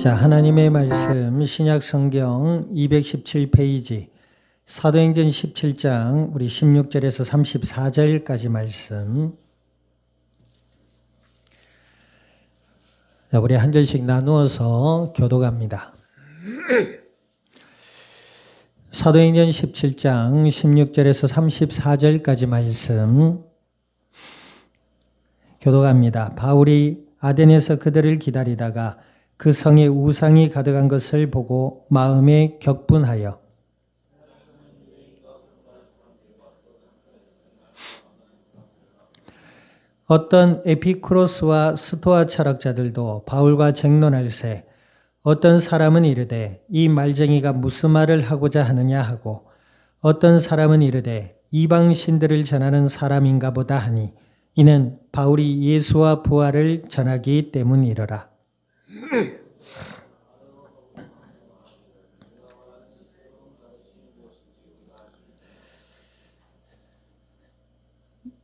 자, 하나님의 말씀 신약 성경 217페이지 사도행전 17장 우리 16절에서 34절까지 말씀. 자, 우리 한 절씩 나누어서 교독합니다. 사도행전 17장 16절에서 34절까지 말씀 교독합니다. 바울이 아덴에서 그들을 기다리다가 그 성에 우상이 가득한 것을 보고 마음에 격분하여 어떤 에피쿠로스와 스토아 철학자들도 바울과 쟁론할세 어떤 사람은 이르되 이 말쟁이가 무슨 말을 하고자 하느냐 하고 어떤 사람은 이르되 이방 신들을 전하는 사람인가 보다 하니 이는 바울이 예수와 부활을 전하기 때문이러라.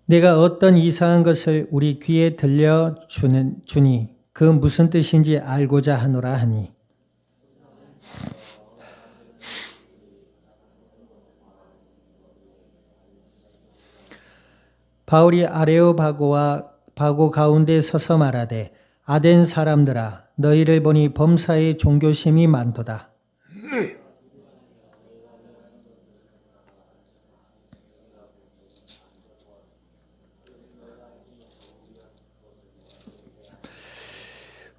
내가 어떤 이상한 것을 우리 귀에 들려주니 그 무슨 뜻인지 알고자 하노라 하니 바울이 아레오바고와 바고 가운데 서서 말하되 아덴 사람들아 너희를 보니 범사에 종교심이 많도다.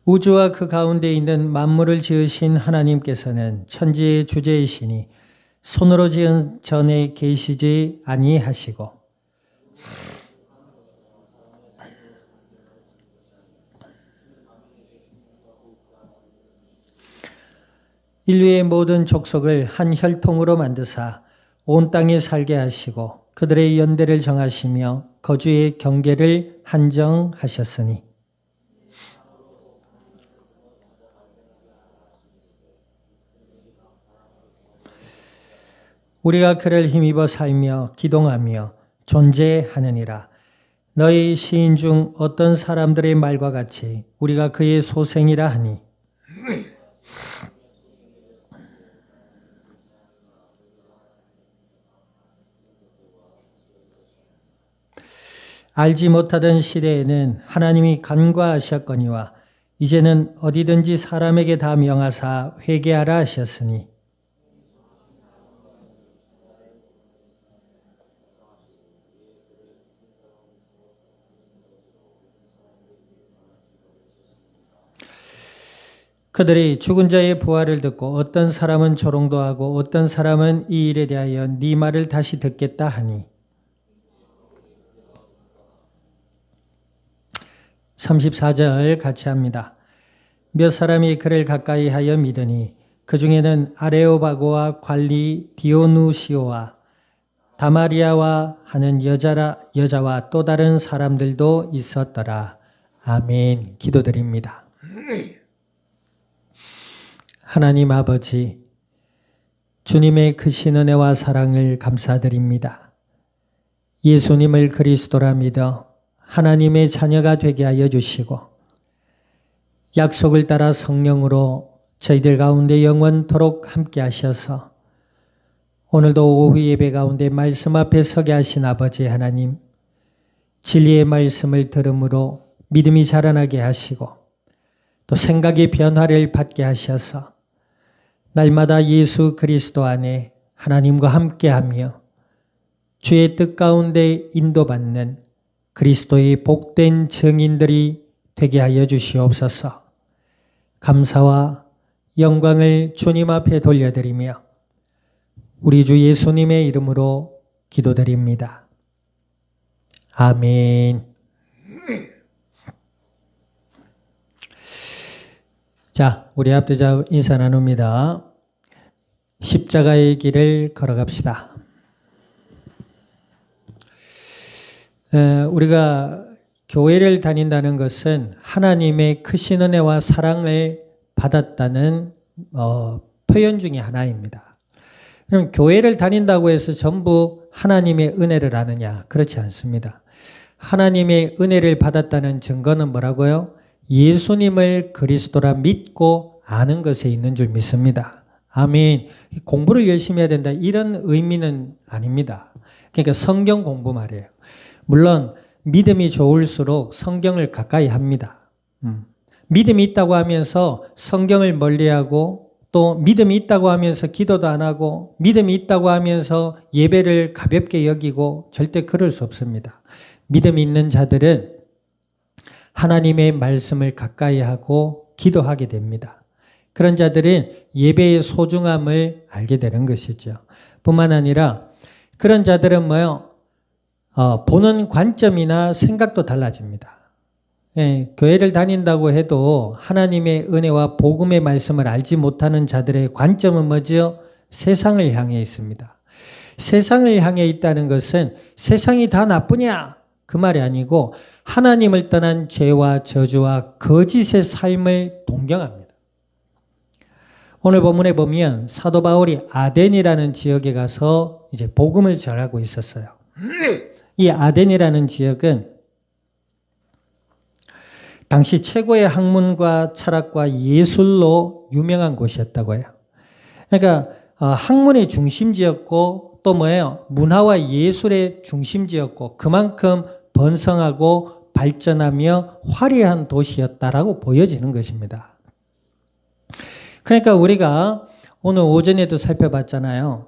우주와 그 가운데 있는 만물을 지으신 하나님께서는 천지의 주제이시니 손으로 지은 전에 계시지 아니하시고 인류의 모든 족속을 한 혈통으로 만드사 온 땅에 살게 하시고 그들의 연대를 정하시며 거주의 경계를 한정하셨으니 우리가 그를 힘입어 살며 기동하며 존재하느니라. 너희 시인 중 어떤 사람들의 말과 같이 우리가 그의 소생이라 하니 알지 못하던 시대에는 하나님이 간과하셨거니와 이제는 어디든지 사람에게 다 명하사 회개하라 하셨으니 그들이 죽은 자의 부활을 듣고 어떤 사람은 조롱도 하고 어떤 사람은 이 일에 대하여 네 말을 다시 듣겠다 하니 34절 같이 합니다. 몇 사람이 그를 가까이 하여 믿으니 그 중에는 아레오바고와 관리 디오누시오와 다마리아와 하는 여자와 또 다른 사람들도 있었더라. 아멘. 기도드립니다. 하나님 아버지, 주님의 크신 은혜와 사랑을 감사드립니다. 예수님을 그리스도라 믿어 하나님의 자녀가 되게 하여 주시고 약속을 따라 성령으로 저희들 가운데 영원토록 함께 하셔서 오늘도 오후 예배 가운데 말씀 앞에 서게 하신 아버지 하나님, 진리의 말씀을 들음으로 믿음이 자라나게 하시고 또 생각의 변화를 받게 하셔서 날마다 예수 그리스도 안에 하나님과 함께하며 주의 뜻 가운데 인도받는 그리스도의 복된 증인들이 되게 하여 주시옵소서. 감사와 영광을 주님 앞에 돌려드리며 우리 주 예수님의 이름으로 기도드립니다. 아멘. 자, 우리 앞뒤자 인사 나눕니다. 십자가의 길을 걸어갑시다. 우리가 교회를 다닌다는 것은 하나님의 크신 은혜와 사랑을 받았다는 표현 중에 하나입니다. 그럼 교회를 다닌다고 해서 전부 하나님의 은혜를 아느냐? 그렇지 않습니다. 하나님의 은혜를 받았다는 증거는 뭐라고요? 예수님을 그리스도라 믿고 아는 것에 있는 줄 믿습니다. 아멘. 공부를 열심히 해야 된다 이런 의미는 아닙니다. 그러니까 성경 공부 말이에요. 물론 믿음이 좋을수록 성경을 가까이 합니다. 믿음이 있다고 하면서 성경을 멀리하고 또 믿음이 있다고 하면서 기도도 안 하고 믿음이 있다고 하면서 예배를 가볍게 여기고 절대 그럴 수 없습니다. 믿음이 있는 자들은 하나님의 말씀을 가까이 하고 기도하게 됩니다. 그런 자들은 예배의 소중함을 알게 되는 것이죠. 뿐만 아니라 그런 자들은 보는 관점이나 생각도 달라집니다. 교회를 다닌다고 해도 하나님의 은혜와 복음의 말씀을 알지 못하는 자들의 관점은 뭐죠? 세상을 향해 있습니다. 세상을 향해 있다는 것은 세상이 다 나쁘냐? 그 말이 아니고 하나님을 떠난 죄와 저주와 거짓의 삶을 동경합니다. 오늘 본문에 보면 사도 바울이 아덴이라는 지역에 가서 이제 복음을 전하고 있었어요. 이 아덴이라는 지역은 당시 최고의 학문과 철학과 예술로 유명한 곳이었다고 해요. 그러니까 학문의 중심지였고 또 문화와 예술의 중심지였고 그만큼 번성하고 발전하며 화려한 도시였다라고 보여지는 것입니다. 그러니까 우리가 오늘 오전에도 살펴봤잖아요.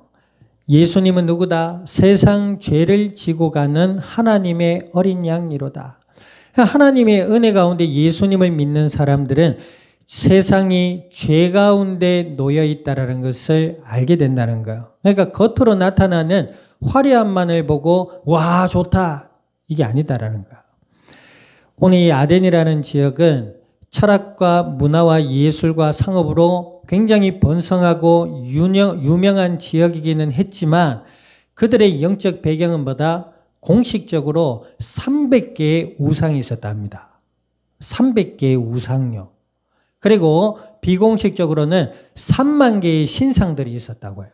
예수님은 누구다? 세상 죄를 지고 가는 하나님의 어린 양이로다. 하나님의 은혜 가운데 예수님을 믿는 사람들은 세상이 죄 가운데 놓여 있다는 것을 알게 된다는 거예요. 그러니까 겉으로 나타나는 화려함만을 보고 와 좋다 이게 아니다라는 거예요. 오늘 이 아덴이라는 지역은 철학과 문화와 예술과 상업으로 굉장히 번성하고 유명한 지역이기는 했지만 그들의 영적 배경은 뭐다? 공식적으로 300개의 우상이 있었다 합니다. 300개의 우상요. 그리고 비공식적으로는 3만 개의 신상들이 있었다고 해요.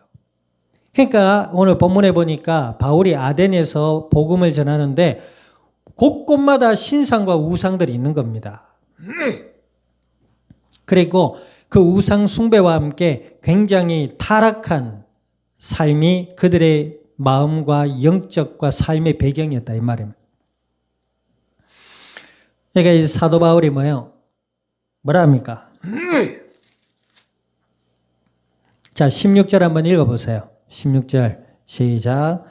그러니까 오늘 본문에 보니까 바울이 아덴에서 복음을 전하는데 곳곳마다 신상과 우상들이 있는 겁니다. 그리고 그 우상 숭배와 함께 굉장히 타락한 삶이 그들의 마음과 영적과 삶의 배경이었다 이 말입니다. 그러니까 이 사도 바울이 뭐라 합니까? 자, 16절 한번 읽어보세요. 16절 시작.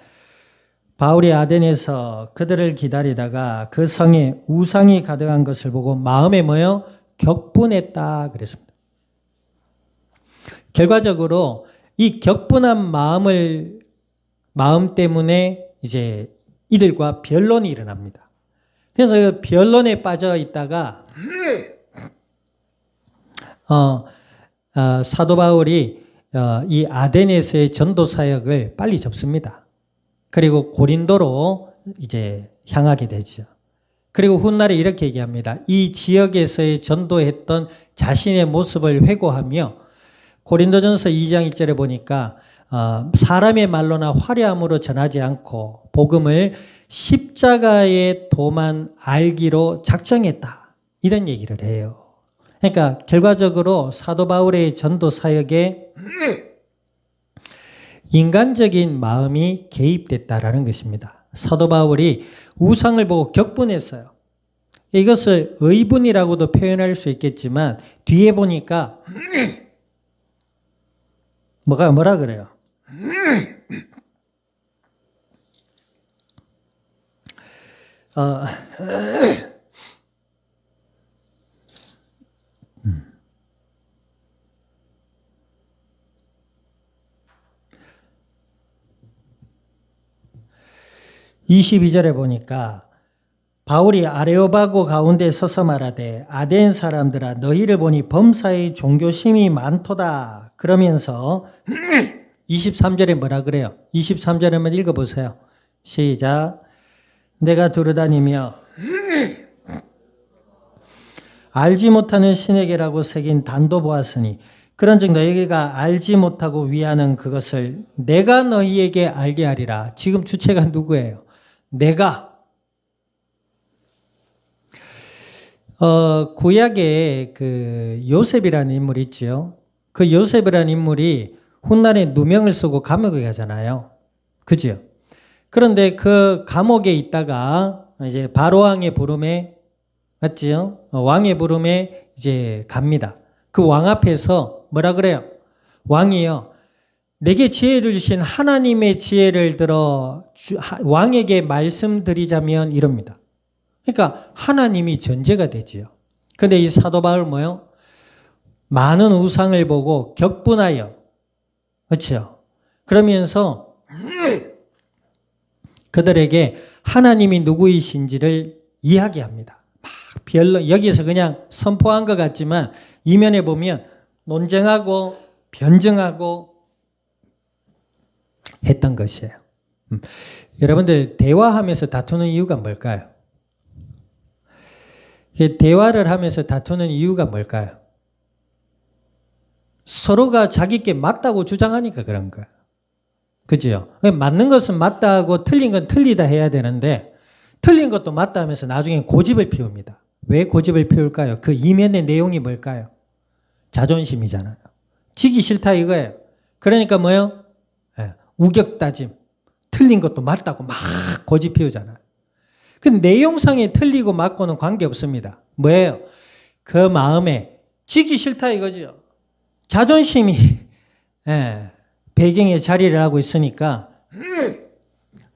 바울이 아덴에서 그들을 기다리다가 그 성에 우상이 가득한 것을 보고 마음에 격분했다 그랬습니다. 결과적으로 이 격분한 마음 때문에 이제 이들과 변론이 일어납니다. 그래서 그 변론에 빠져 있다가 사도 바울이 이 아덴에서의 전도 사역을 빨리 접습니다. 그리고 고린도로 이제 향하게 되죠. 그리고 훗날에 이렇게 얘기합니다. 이 지역에서의 전도했던 자신의 모습을 회고하며 고린도전서 2장 1절에 보니까 사람의 말로나 화려함으로 전하지 않고 복음을 십자가의 도만 알기로 작정했다. 이런 얘기를 해요. 그러니까 결과적으로 사도 바울의 전도 사역에 인간적인 마음이 개입됐다라는 것입니다. 사도 바울이 우상을 보고 격분했어요. 이것을 의분이라고도 표현할 수 있겠지만 뒤에 보니까 뭐라 그래요? 22절에 보니까 바울이 아레오바고 가운데 서서 말하되 아덴 사람들아 너희를 보니 범사의 종교심이 많도다. 그러면서 23절에 뭐라 그래요? 23절에 한번 읽어보세요. 시작. 내가 두루다니며 알지 못하는 신에게라고 새긴 단도 보았으니 그런즉 너희가 알지 못하고 위하는 그것을 내가 너희에게 알게 하리라. 지금 주체가 누구예요? 내가. 구약에 그 요셉이라는 인물이 있지요. 그 요셉이라는 인물이 훗날에 누명을 쓰고 감옥에 가잖아요. 그죠? 그런데 그 감옥에 있다가 이제 바로 왕의 부름에 맞지요? 왕의 부름에 이제 갑니다. 그 왕 앞에서 뭐라 그래요? 왕이요. 내게 지혜를 주신 하나님의 지혜를 들어 왕에게 말씀드리자면 이럽니다. 그러니까 하나님이 전제가 되지요. 근데 이 사도 바울 뭐요? 많은 우상을 보고 격분하여, 그렇죠? 그러면서 그들에게 하나님이 누구이신지를 이야기합니다. 막 여기에서 그냥 선포한 것 같지만 이면에 보면 논쟁하고 변증하고 했던 것이에요. 여러분들 대화하면서 다투는 이유가 뭘까요? 대화를 하면서 다투는 이유가 뭘까요? 서로가 자기께 맞다고 주장하니까 그런 거예요. 그죠? 맞는 것은 맞다고 틀린 건 틀리다 해야 되는데 틀린 것도 맞다 하면서 나중에 고집을 피웁니다. 왜 고집을 피울까요? 그 이면의 내용이 뭘까요? 자존심이잖아요. 지기 싫다 이거예요. 그러니까 뭐예요? 우격다짐. 틀린 것도 맞다고 막 고집 피우잖아요. 그 내용상에 틀리고 맞고는 관계없습니다. 뭐예요? 그 마음에 지기 싫다 이거죠. 자존심이 배경에 자리를 하고 있으니까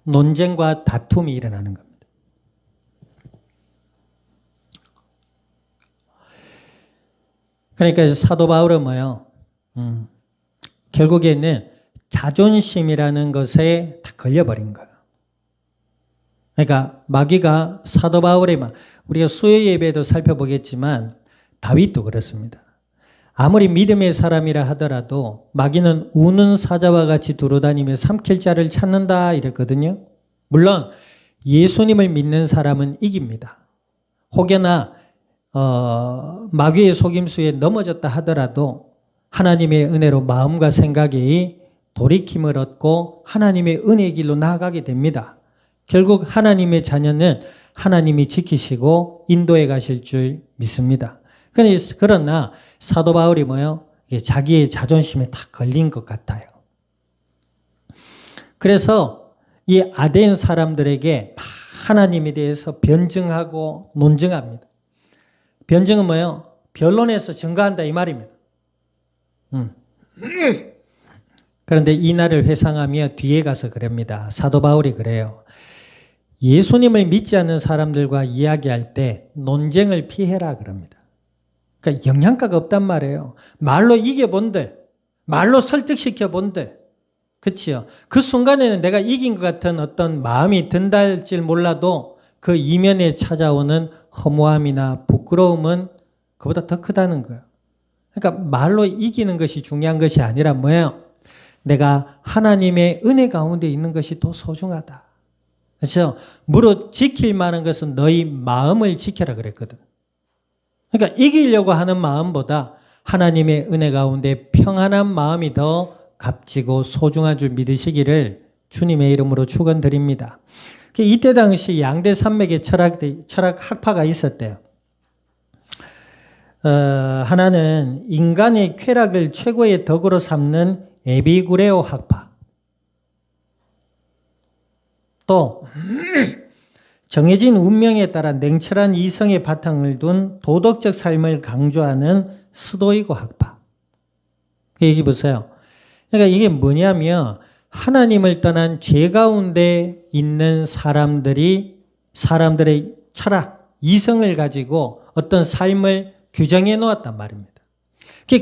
논쟁과 다툼이 일어나는 겁니다. 그러니까 사도 바울은 뭐예요? 결국에는 자존심이라는 것에 다 걸려버린 거예요. 그러니까 마귀가 사도 바울의 우리가 수요 예배도 살펴보겠지만 다윗도 그렇습니다. 아무리 믿음의 사람이라 하더라도 마귀는 우는 사자와 같이 두루다니며 삼킬 자를 찾는다 이랬거든요. 물론 예수님을 믿는 사람은 이깁니다. 혹여나 마귀의 속임수에 넘어졌다 하더라도 하나님의 은혜로 마음과 생각이 돌이킴을 얻고 하나님의 은혜의 길로 나아가게 됩니다. 결국 하나님의 자녀는 하나님이 지키시고 인도해 가실 줄 믿습니다. 그러나 사도 바울이 뭐예요? 자기의 자존심에 다 걸린 것 같아요. 그래서 이 아덴 사람들에게 하나님에 대해서 변증하고 논증합니다. 변증은 뭐예요? 변론에서 증거한다 이 말입니다. 그런데 이 날을 회상하며 뒤에 가서 그럽니다. 사도 바울이 그래요. 예수님을 믿지 않는 사람들과 이야기할 때 논쟁을 피해라 그럽니다. 그러니까 영향가가 없단 말이에요. 말로 이겨본들, 말로 설득시켜본들, 그치요? 그 순간에는 내가 이긴 것 같은 어떤 마음이 든다 할지 몰라도 그 이면에 찾아오는 허무함이나 부끄러움은 그보다 더 크다는 거예요. 그러니까 말로 이기는 것이 중요한 것이 아니라 뭐예요? 내가 하나님의 은혜 가운데 있는 것이 더 소중하다. 그렇죠? 무릇 지킬 만한 것은 너희 마음을 지켜라 그랬거든. 그러니까 이기려고 하는 마음보다 하나님의 은혜 가운데 평안한 마음이 더 값지고 소중한 줄 믿으시기를 주님의 이름으로 축원드립니다. 이때 당시 양대 산맥의 철학 학파가 있었대요. 하나는 인간의 쾌락을 최고의 덕으로 삼는 에비구레오 학파. 또 정해진 운명에 따라 냉철한 이성의 바탕을 둔 도덕적 삶을 강조하는 스도이고 학파. 얘기 보세요. 그러니까 이게 뭐냐면 하나님을 떠난 죄 가운데 있는 사람들의 철학, 이성을 가지고 어떤 삶을 규정해 놓았단 말입니다.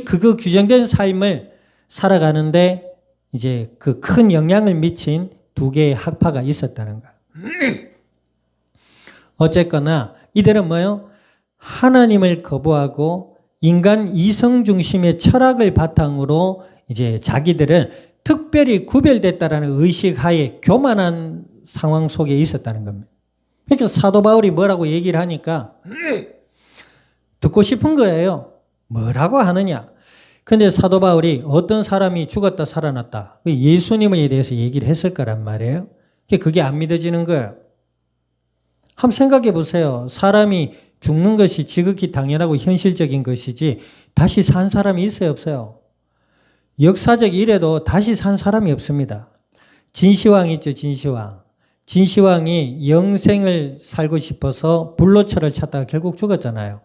그 규정된 삶을 살아가는데 이제 그 큰 영향을 미친 두 개의 학파가 있었다는 거예요. 어쨌거나 이들은 뭐예요? 하나님을 거부하고 인간 이성 중심의 철학을 바탕으로 이제 자기들은 특별히 구별됐다라는 의식하에 교만한 상황 속에 있었다는 겁니다. 그러니까 사도 바울이 뭐라고 얘기를 하니까 듣고 싶은 거예요. 뭐라고 하느냐? 근데 사도 바울이 어떤 사람이 죽었다 살아났다. 예수님에 대해서 얘기를 했을 거란 말이에요. 그게 안 믿어지는 거예요. 한번 생각해 보세요. 사람이 죽는 것이 지극히 당연하고 현실적인 것이지 다시 산 사람이 있어요, 없어요? 역사적 이래도 다시 산 사람이 없습니다. 진시황 있죠, 진시황. 진시황이 영생을 살고 싶어서 불로초를 찾다가 결국 죽었잖아요.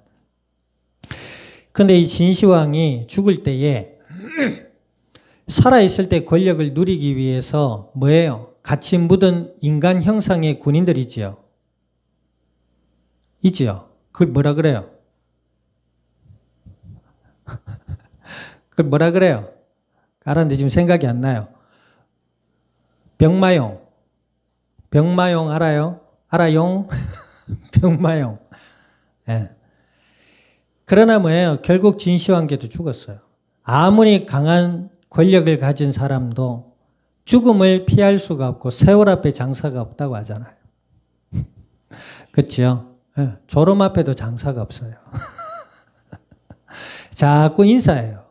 근데 이 진시황이 죽을 때에 살아있을 때 권력을 누리기 위해서 뭐예요? 같이 묻은 인간 형상의 군인들 있지요. 있지요. 그걸 뭐라 그래요? 그걸 뭐라 그래요? 알았는데 지금 생각이 안 나요. 병마용. 병마용 알아요? 알아용? 병마용. 예. 그러나 뭐예요? 결국 진시황제도 죽었어요. 아무리 강한 권력을 가진 사람도 죽음을 피할 수가 없고 세월 앞에 장사가 없다고 하잖아요. 그렇죠? 예. 졸음 앞에도 장사가 없어요. 자꾸 인사해요.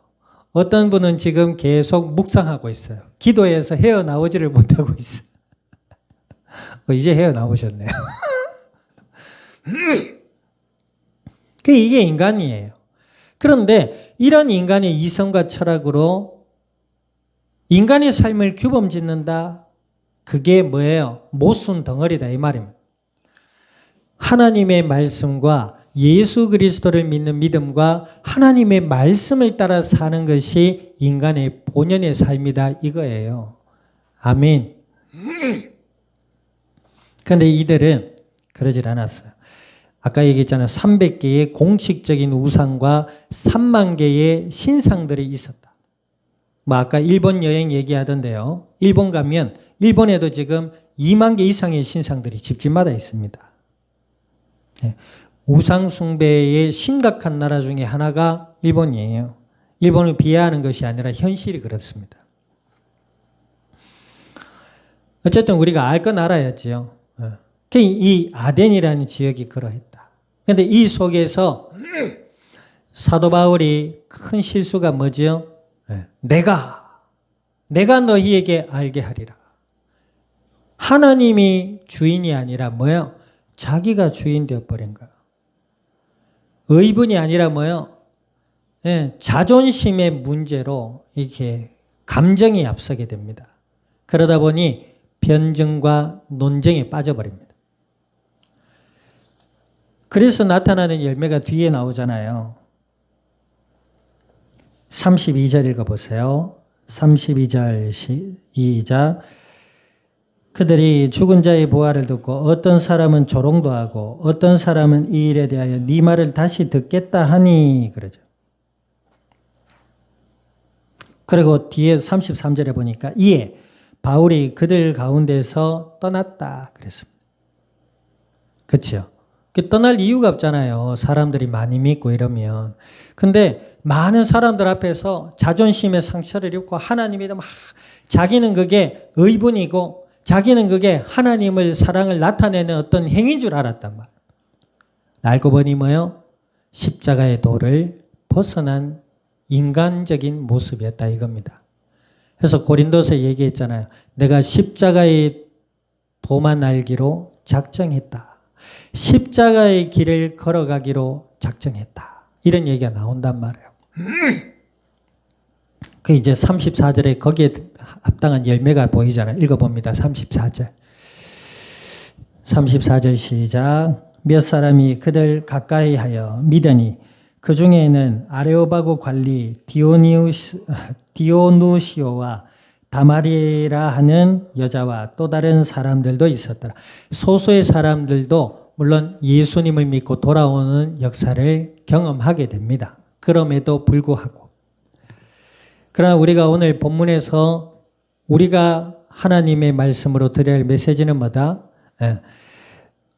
어떤 분은 지금 계속 묵상하고 있어요. 기도해서 헤어나오지를 못하고 있어요. 이제 헤어나오셨네요. 이게 인간이에요. 그런데 이런 인간의 이성과 철학으로 인간의 삶을 규범 짓는다. 그게 뭐예요? 못순 덩어리다 이 말입니다. 하나님의 말씀과 예수 그리스도를 믿는 믿음과 하나님의 말씀을 따라 사는 것이 인간의 본연의 삶이다 이거예요. 아멘. 그런데 이들은 그러질 않았어요. 아까 얘기했잖아요. 300개의 공식적인 우상과 3만 개의 신상들이 있었다. 뭐 아까 일본 여행 얘기하던데요. 일본 가면 일본에도 지금 2만 개 이상의 신상들이 집집마다 있습니다. 네. 우상 숭배의 심각한 나라 중에 하나가 일본이에요. 일본을 비하하는 것이 아니라 현실이 그렇습니다. 어쨌든 우리가 알 건 알아야지요. 이 아덴이라는 지역이 그러했다. 그런데 이 속에서 사도 바울이 큰 실수가 뭐죠? 내가 너희에게 알게 하리라. 하나님이 주인이 아니라 뭐요? 자기가 주인 되어버린 거야. 의분이 아니라 뭐요? 자존심의 문제로 이렇게 감정이 앞서게 됩니다. 그러다 보니 변증과 논쟁에 빠져버립니다. 그래서 나타나는 열매가 뒤에 나오잖아요. 32절 읽어보세요. 32절 시작. 그들이 죽은 자의 부활을 듣고 어떤 사람은 조롱도 하고 어떤 사람은 이 일에 대하여 네 말을 다시 듣겠다 하니 그러죠. 그리고 뒤에 33절에 보니까 이에 바울이 그들 가운데서 떠났다 그랬습니다. 그렇죠? 떠날 이유가 없잖아요. 사람들이 많이 믿고 이러면. 근데 많은 사람들 앞에서 자존심의 상처를 입고 하나님이 막 자기는 그게 의분이고 자기는 그게 하나님을 사랑을 나타내는 어떤 행위인 줄 알았단 말이에요. 알고 보니 뭐요? 십자가의 도를 벗어난 인간적인 모습이었다 이겁니다. 그래서 고린도서에 얘기했잖아요. 내가 십자가의 도만 알기로 작정했다. 십자가의 길을 걸어가기로 작정했다. 이런 얘기가 나온단 말이에요. 그 이제 34절에 거기에 합당한 열매가 보이잖아요. 읽어봅니다. 34절. 34절 시작. 몇 사람이 그들 가까이 하여 믿으니 그 중에는 아레오바고 관리 디오누시오와 다마리라 하는 여자와 또 다른 사람들도 있었더라. 소수의 사람들도 물론 예수님을 믿고 돌아오는 역사를 경험하게 됩니다. 그럼에도 불구하고. 그러나 우리가 오늘 본문에서 우리가 하나님의 말씀으로 드려야 할 메시지는 뭐다?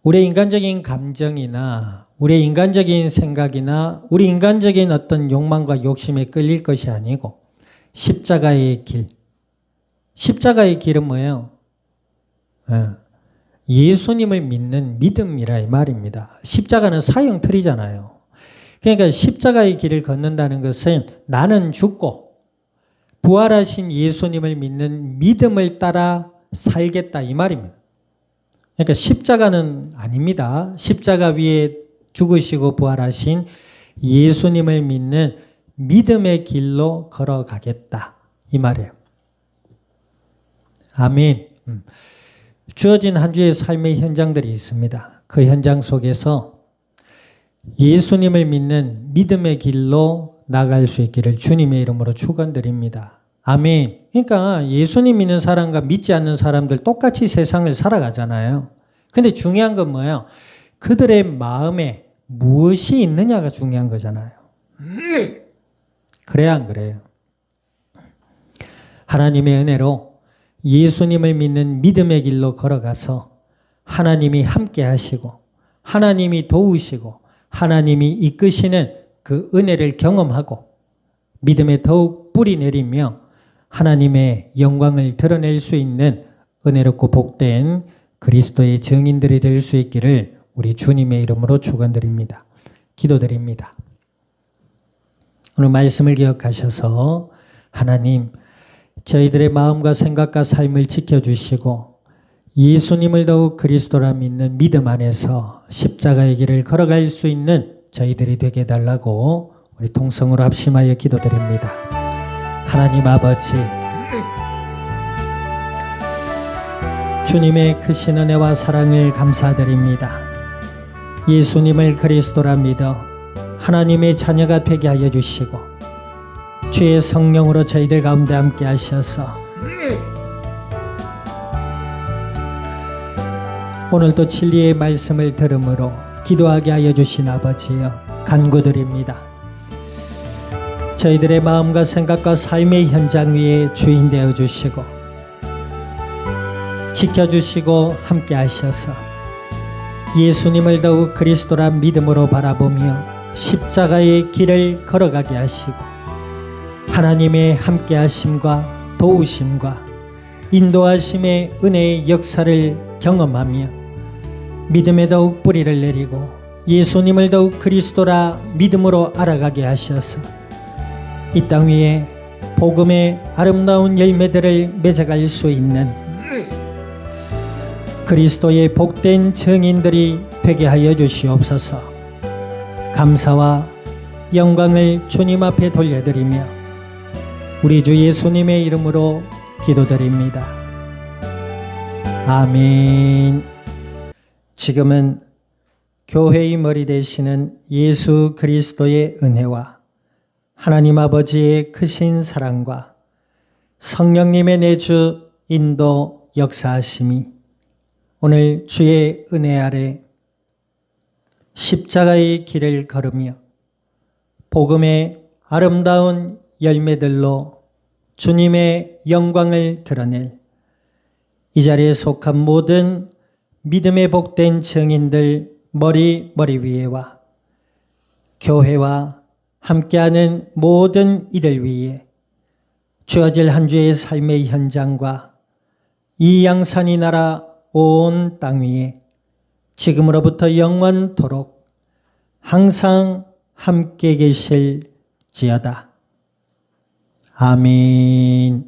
우리의 인간적인 감정이나 우리의 인간적인 생각이나 우리 인간적인 어떤 욕망과 욕심에 끌릴 것이 아니고 십자가의 길. 십자가의 길은 뭐예요? 예수님을 믿는 믿음이라 이 말입니다. 십자가는 사형틀이잖아요. 그러니까 십자가의 길을 걷는다는 것은 나는 죽고 부활하신 예수님을 믿는 믿음을 따라 살겠다 이 말입니다. 그러니까 십자가는 아닙니다. 십자가 위에 죽으시고 부활하신 예수님을 믿는 믿음의 길로 걸어가겠다. 이 말이에요. 아멘. 주어진 한 주의 삶의 현장들이 있습니다. 그 현장 속에서 예수님을 믿는 믿음의 길로 나갈 수 있기를 주님의 이름으로 축원드립니다. 아멘. 그러니까 예수님 믿는 사람과 믿지 않는 사람들 똑같이 세상을 살아가잖아요. 근데 중요한 건 뭐예요? 그들의 마음에 무엇이 있느냐가 중요한 거잖아요. 그래야 안 그래요? 하나님의 은혜로 예수님을 믿는 믿음의 길로 걸어가서 하나님이 함께 하시고 하나님이 도우시고 하나님이 이끄시는 그 은혜를 경험하고 믿음에 더욱 뿌리 내리며 하나님의 영광을 드러낼 수 있는 은혜롭고 복된 그리스도의 증인들이 될 수 있기를 우리 주님의 이름으로 축원드립니다. 기도드립니다. 오늘 말씀을 기억하셔서 하나님 저희들의 마음과 생각과 삶을 지켜주시고 예수님을 더욱 그리스도라 믿는 믿음 안에서 십자가의 길을 걸어갈 수 있는 저희들이 되게 해달라고 우리 통성으로 합심하여 기도드립니다. 하나님 아버지, 주님의 크신 은혜와 사랑을 감사드립니다. 예수님을 그리스도라 믿어 하나님의 자녀가 되게 하여 주시고 주의 성령으로 저희들 가운데 함께 하셔서 오늘도 진리의 말씀을 들음으로 기도하게 하여 주신 아버지여 간구드립니다. 저희들의 마음과 생각과 삶의 현장 위에 주인 되어 주시고 지켜주시고 함께 하셔서 예수님을 더욱 그리스도라 믿음으로 바라보며 십자가의 길을 걸어가게 하시고 하나님의 함께 하심과 도우심과 인도하심의 은혜의 역사를 경험하며 믿음에 더욱 뿌리를 내리고 예수님을 더욱 그리스도라 믿음으로 알아가게 하셔서 이 땅 위에 복음의 아름다운 열매들을 맺어갈 수 있는 그리스도의 복된 증인들이 되게 하여 주시옵소서. 감사와 영광을 주님 앞에 돌려드리며 우리 주 예수님의 이름으로 기도드립니다. 아멘. 지금은 교회의 머리 되시는 예수 그리스도의 은혜와 하나님 아버지의 크신 사랑과 성령님의 내주 인도 역사하심이 오늘 주의 은혜 아래 십자가의 길을 걸으며 복음의 아름다운 열매들로 주님의 영광을 드러낼 이 자리에 속한 모든 믿음의 복된 증인들 머리 위에와 교회와 함께하는 모든 이들 위에 주어질 한 주의 삶의 현장과 이 양산이 나라 온 땅 위에 지금으로부터 영원토록 항상 함께 계실지어다. 아멘.